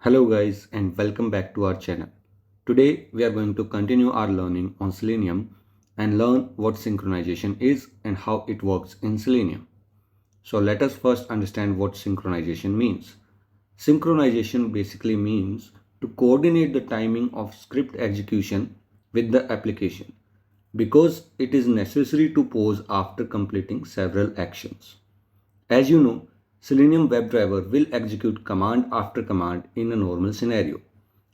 Hello guys and welcome back to our channel. Today we are going to continue our learning on Selenium and learn what synchronization is and how it works in Selenium. So let us first understand what synchronization means. Synchronization basically means to coordinate the timing of script execution with the application because it is necessary to pause after completing several actions. As you know, Selenium WebDriver will execute command after command in a normal scenario.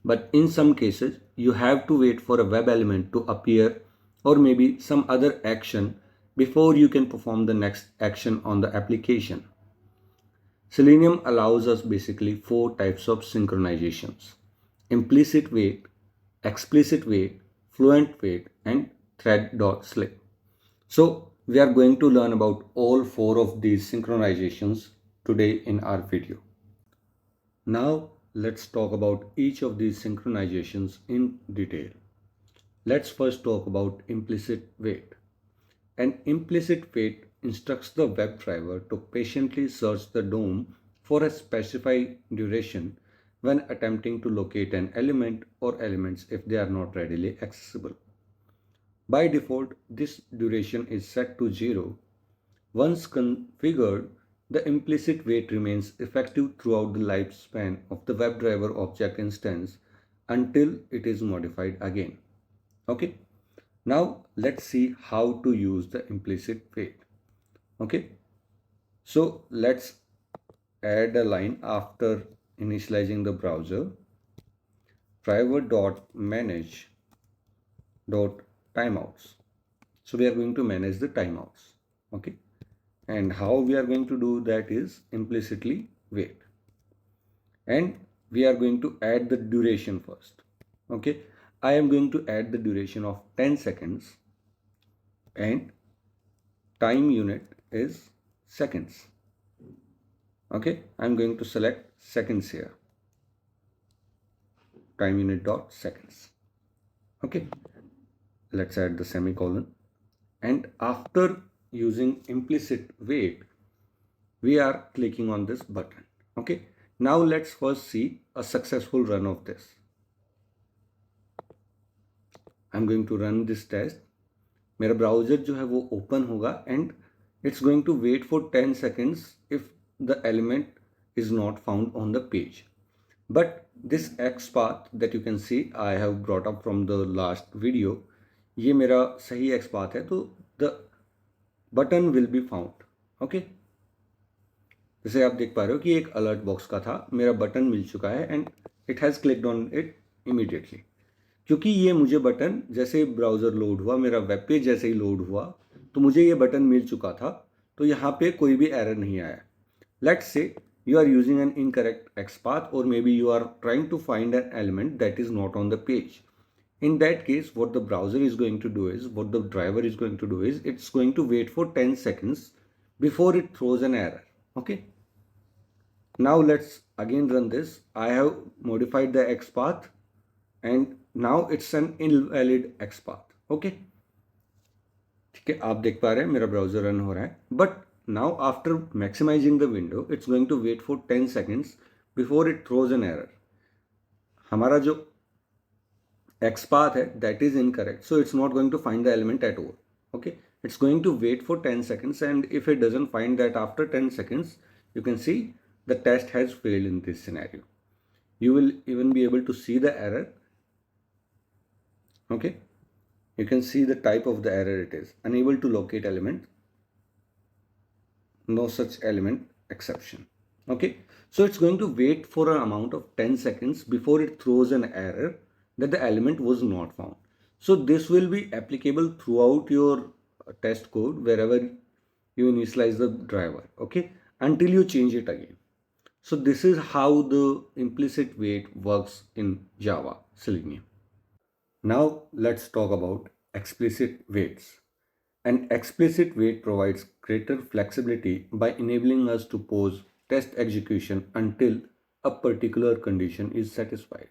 But in some cases, you have to wait for a web element to appear or maybe some other action before you can perform the next action on the application. Selenium allows us basically four types of synchronizations: implicit wait, explicit wait, fluent wait, and Thread.sleep. So we are going to learn about all four of these synchronizations today in our video. Now let's talk about each of these synchronizations in detail. Let's first talk about implicit wait. An implicit wait instructs the WebDriver to patiently search the DOM for a specified duration when attempting to locate an element or elements if they are not readily accessible. By default, this duration is set to 0. Once configured, the implicit wait remains effective throughout the lifespan of the WebDriver object instance until it is modified again. Okay. Now let's see how to use the implicit wait. Okay. So let's add a line after initializing the browser. Driver.manage.timeouts. So we are going to manage the timeouts. Okay. And how we are going to do that is implicitly wait. And we are going to add the duration first. Okay. I am going to add the duration of 10 seconds and time unit is seconds. Okay. I'm going to select seconds here. Time unit dot seconds. Okay. Let's add the semicolon. And after using implicit wait, we are clicking on this button. Okay. Now let's first see a successful run of this. I'm going to run this test. मेरा browser जो है वो open होगा and it's going to wait for 10 seconds if the element is not found on the page. But this X path that you can see I have brought up from the last video, ये मेरा सही X path है, तो the button will be found. Okay. जैसे आप देख पा रहे हो कि एक अलर्ट बॉक्स का था, मेरा बटन मिल चुका है and it has clicked on it immediately. क्योंकि ये मुझे बटन जैसे ब्राउज़र लोड हुआ, मेरा वेब पेज जैसे ही लोड हुआ, तो मुझे ये बटन मिल चुका था, तो यहाँ पे कोई भी एरर नहीं आया. Let's say you are using an incorrect XPath or maybe you are trying to find an element that is not on the page. In that case, what the browser is going to do is, what the driver is going to do is, it's going to wait for 10 seconds before it throws an error. Okay. Now let's again run this. I have modified the XPath and now it's an invalid XPath. Okay. ठीक है, आप देख पा रहे हैं मेरा browser run हो रहा है. But now after maximizing the window, it's going to wait for 10 seconds before it throws an error. हमारा जो XPath है that is incorrect, so it's not going to find the element at all. Okay, it's going to wait for 10 seconds and if it doesn't find that after 10 seconds, you can see the test has failed in this scenario. You will even be able to see the error. Okay, you can see the type of the error. It is unable to locate element, no such element exception. Okay, so it's going to wait for an amount of 10 seconds before it throws an error that the element was not found. So this will be applicable throughout your test code wherever you initialize the driver. Okay, until you change it again. So this is how the implicit wait works in Java Selenium. Now let's talk about explicit waits. An explicit wait provides greater flexibility by enabling us to pause test execution until a particular condition is satisfied.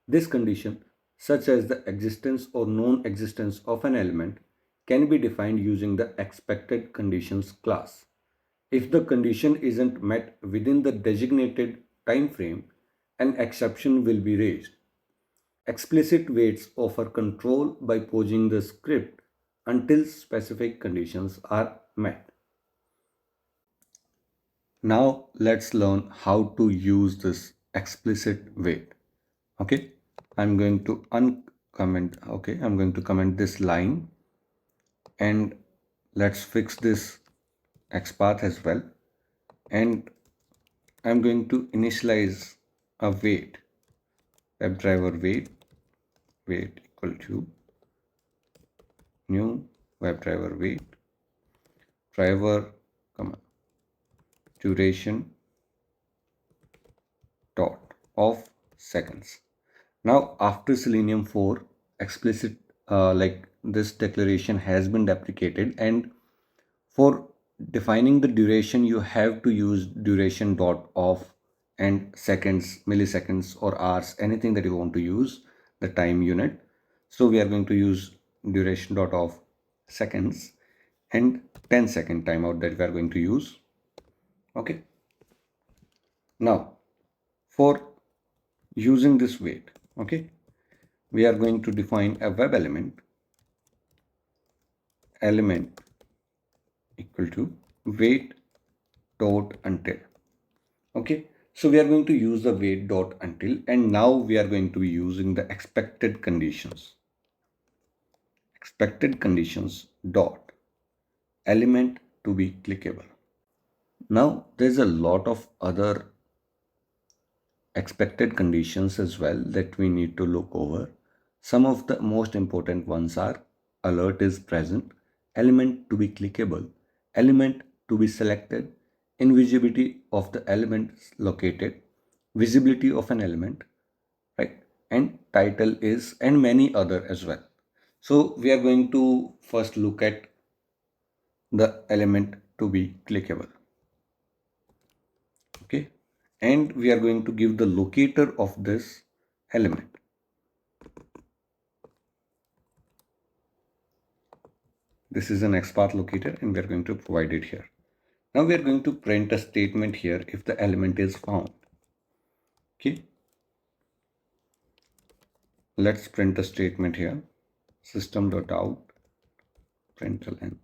This condition, such as the existence or non-existence of an element, can be defined using the expected conditions class. If the condition isn't met within the designated time frame, an exception will be raised. Explicit waits offer control by pausing the script until specific conditions are met. Now let's learn how to use this explicit wait. Okay, I'm going to I'm going to comment this line, and let's fix this XPath as well. And I'm going to initialize a wait, WebDriver wait equal to new WebDriver wait, driver, duration dot of seconds. Now after Selenium 4, explicit like this declaration has been deprecated, and for defining the duration you have to use duration dot of and seconds, milliseconds or hours, anything that you want to use, the time unit. So we are going to use duration dot of seconds and 10-second timeout that we are going to use. Okay. Now for using this wait, okay, we are going to define a web element equal to wait dot until. Okay, so we are going to use the wait dot until, and now we are going to be using the expected conditions dot element to be clickable. Now there's a lot of other expected conditions as well that we need to look over. Some of the most important ones are alert is present, element to be clickable, element to be selected, invisibility of the elements located, visibility of an element, right? And title is, and many other as well. So we are going to first look at the element to be clickable. Okay, and we are going to give the locator of this element. This is an XPath locator and we are going to provide it here. Now we are going to print a statement here if the element is found. Okay, let's print a statement here, system.out println,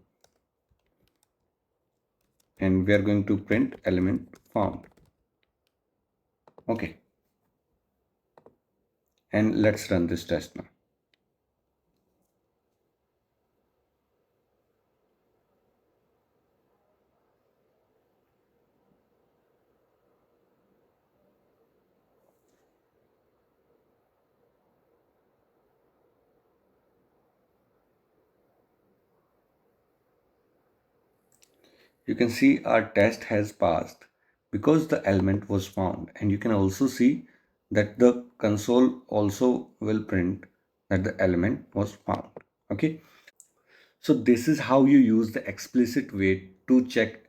and we are going to print element found. Okay, and let's run this test now. You can see our test has passed because the element was found, and you can also see that the console also will print that the element was found. Okay, so this is how you use the explicit wait to check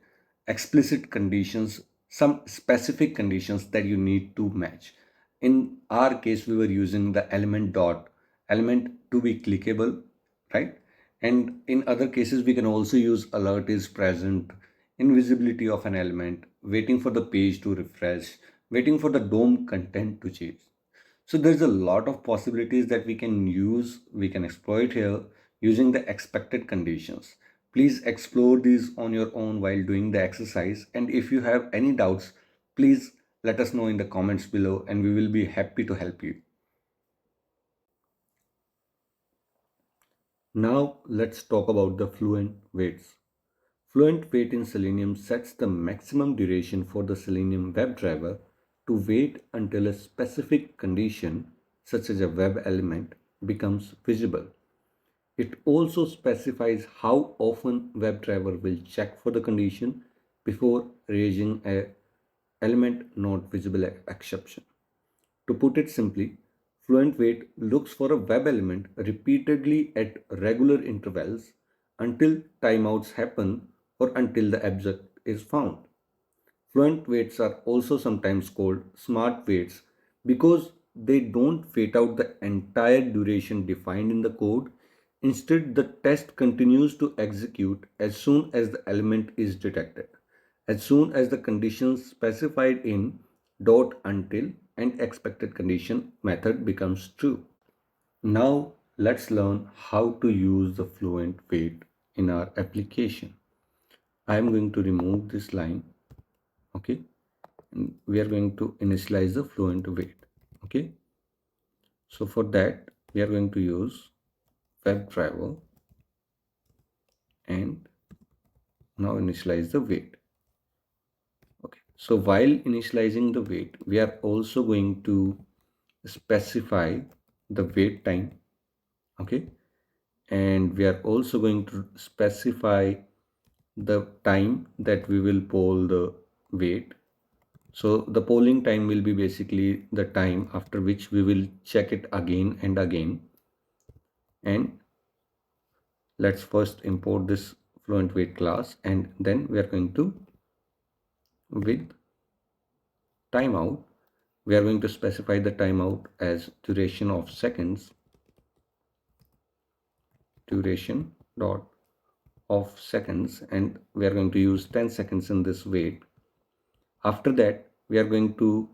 explicit conditions, some specific conditions that you need to match. In our case, we were using the element to be clickable, right? And in other cases, we can also use alert is present, invisibility of an element, waiting for the page to refresh, waiting for the DOM content to change. So there's a lot of possibilities that we can exploit here using the expected conditions. Please explore these on your own while doing the exercise. And if you have any doubts, please let us know in the comments below and we will be happy to help you. Now let's talk about the fluent waits. Fluent Wait in Selenium sets the maximum duration for the Selenium WebDriver to wait until a specific condition, such as a web element, becomes visible. It also specifies how often WebDriver will check for the condition before raising a element not visible exception. To put it simply, Fluent Wait looks for a web element repeatedly at regular intervals until timeouts happen or until the object is found. Fluent waits are also sometimes called smart waits because they don't wait out the entire duration defined in the code. Instead, the test continues to execute as soon as the element is detected, as soon as the conditions specified in dot until and expected condition method becomes true. Now let's learn how to use the Fluent Wait in our application. I am going to remove this line, okay, and we are going to initialize the Fluent Wait, okay. So for that we are going to use WebDriver and now initialize the wait. Okay, so while initializing the wait, we are also going to specify the wait time, okay, and we are also going to specify the time that we will poll the wait. So the polling time will be basically the time after which we will check it again and again. And let's first import this Fluent Wait class, and then we are going to with timeout, we are going to specify the timeout as duration of seconds, duration dot of seconds, and we are going to use 10 seconds in this wait. After that we are going to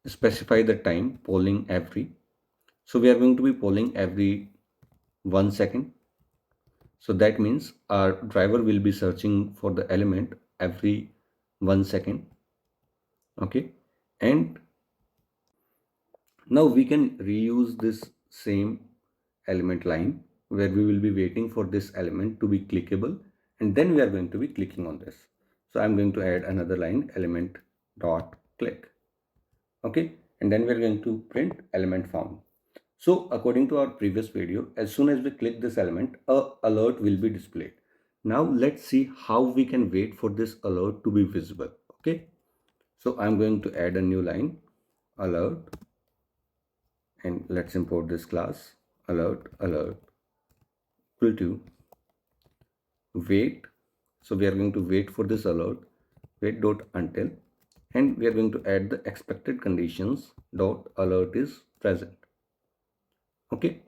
specify the time polling every, so we are going to be polling every 1 second. So that means our driver will be searching for the element every 1 second, okay. And now we can reuse this same element line where we will be waiting for this element to be clickable, and then we are going to be clicking on this. So I'm going to add another line, element dot click, okay, and then we're going to print element found. So according to our previous video, as soon as we click this element, a alert will be displayed. Now let's see how we can wait for this alert to be visible, okay. So I'm going to add a new line, alert, and let's import this class, alert equal to wait. So we are going to wait for this alert, wait dot until, and we are going to add the expected conditions dot alert is present, okay.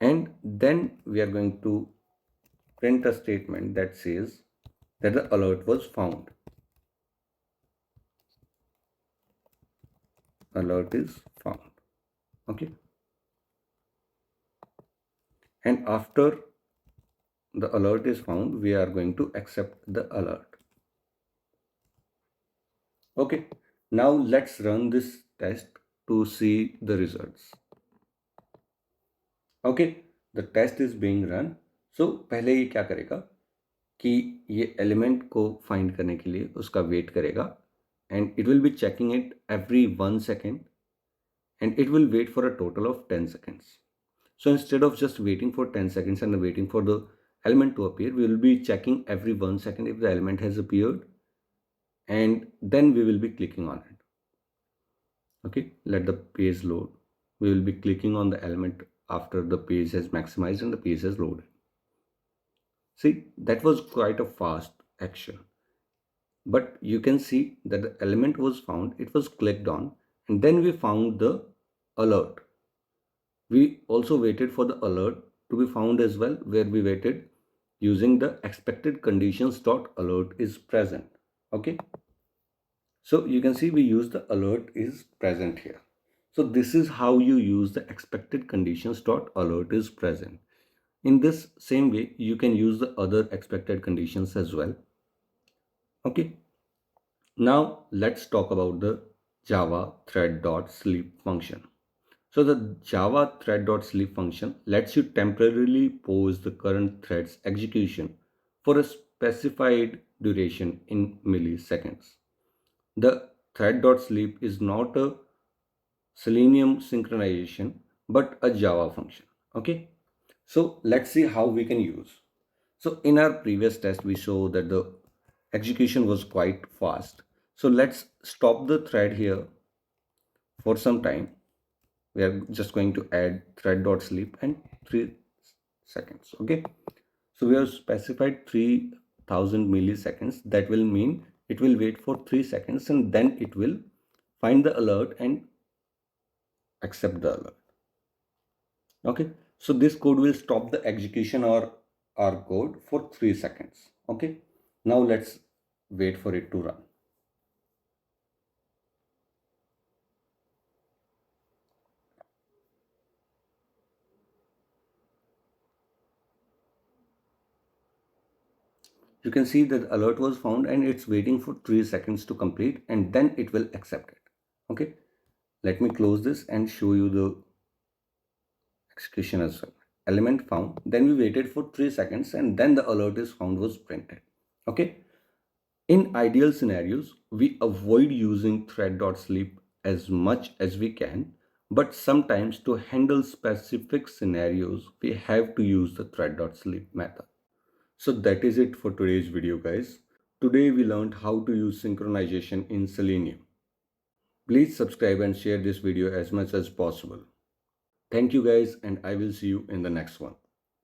And then we are going to print a statement that says that the alert was found, alert is found, okay. And after the alert is found, we are going to accept the alert, okay. Now let's run this test to see the results, okay. The test is being run. So पहले ये क्या करेगा कि ये element को find करने के लिए उसका वेट करेगा, and it will be checking it every 1 second, and it will wait for a total of 10 seconds. So instead of just waiting for 10 seconds and waiting for the element to appear, we will be checking every 1 second if the element has appeared, and then we will be clicking on it, okay. Let the page load. We will be clicking on the element after the page has maximized and the page has loaded. See, that was quite a fast action, but you can see that the element was found, it was clicked on, and then we found the alert. We also waited for the alert to be found as well, where we waited using the expected conditions dot alert is present, okay. So you can see we use the alert is present here. So this is how you use the expected conditions dot alert is present. In this same way you can use the other expected conditions as well, okay. Now let's talk about the Java Thread.sleep function. So the Java Thread.sleep function lets you temporarily pause the current thread's execution for a specified duration in milliseconds. The Thread.sleep is not a Selenium synchronization but a Java function, okay. So let's see how we can use. So in our previous test we saw that the execution was quite fast. So let's stop the thread here for some time. We are just going to add thread.sleep and 3 seconds, okay. So we have specified 3000 milliseconds. That will mean it will wait for 3 seconds and then it will find the alert and accept the alert, okay. So this code will stop the execution or our code for 3 seconds, okay. Now let's wait for it to run. You can see that the alert was found and it's waiting for 3 seconds to complete and then it will accept it. Okay, let me close this and show you the execution as well. Element found, then we waited for 3 seconds and then the alert is found was printed. Okay, in ideal scenarios, we avoid using thread.sleep as much as we can, but sometimes to handle specific scenarios, we have to use the thread.sleep method. So that is it for today's video, guys. Today we learned how to use synchronization in Selenium. Please subscribe and share this video as much as possible. Thank you guys, and I will see you in the next one.